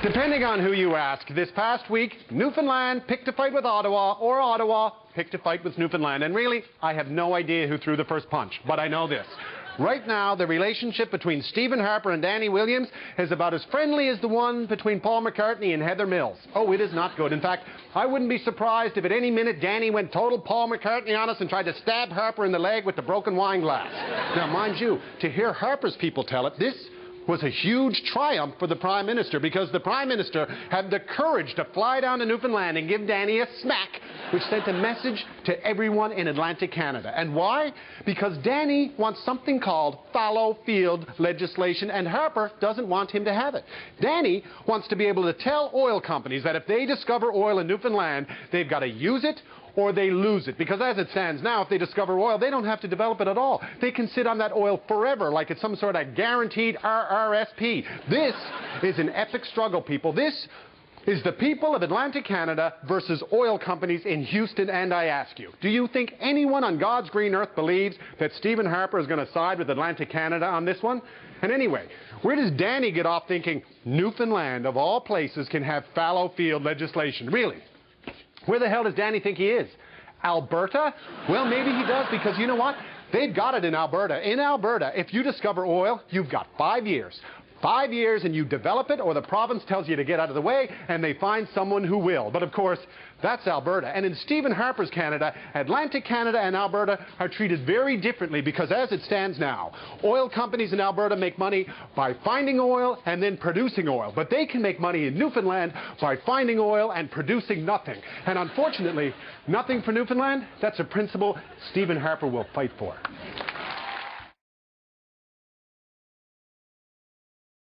Depending on who you ask, this past week, Newfoundland picked a fight with Ottawa, or Ottawa picked a fight with Newfoundland. And really, I have no idea who threw the first punch, but I know this. Right now, the relationship between Stephen Harper and Danny Williams is about as friendly as the one between Paul McCartney and Heather Mills. Oh, it is not good. In fact, I wouldn't be surprised if at any minute Danny went total Paul McCartney on us and tried to stab Harper in the leg with the broken wine glass. Now, mind you, to hear Harper's people tell it, this was a huge triumph for the Prime Minister, because the Prime Minister had the courage to fly down to Newfoundland and give Danny a smack, which sent a message to everyone in Atlantic Canada. And why? Because Danny wants something called fallow field legislation, and Harper doesn't want him to have it. Danny wants to be able to tell oil companies that if they discover oil in Newfoundland, they've got to use it or they lose it. Because as it stands now, if they discover oil, they don't have to develop it at all. They can sit on that oil forever like it's some sort of guaranteed RRSP. This is an epic struggle, people. This is the people of Atlantic Canada versus oil companies in Houston, and I ask you, do you think anyone on God's green earth believes that Stephen Harper is going to side with Atlantic Canada on this one? And anyway, where does Danny get off thinking Newfoundland, of all places, can have fallow field legislation? Really? Where the hell does Danny think he is? Alberta? Well, maybe he does, because you know what? They've got it in Alberta. In Alberta, if you discover oil, you've got 5 years. 5 years, and you develop it, or the province tells you to get out of the way, and they find someone who will. But of course, that's Alberta. And in Stephen Harper's Canada, Atlantic Canada and Alberta are treated very differently, because as it stands now, oil companies in Alberta make money by finding oil and then producing oil. But they can make money in Newfoundland by finding oil and producing nothing. And unfortunately, nothing for Newfoundland, that's a principle Stephen Harper will fight for.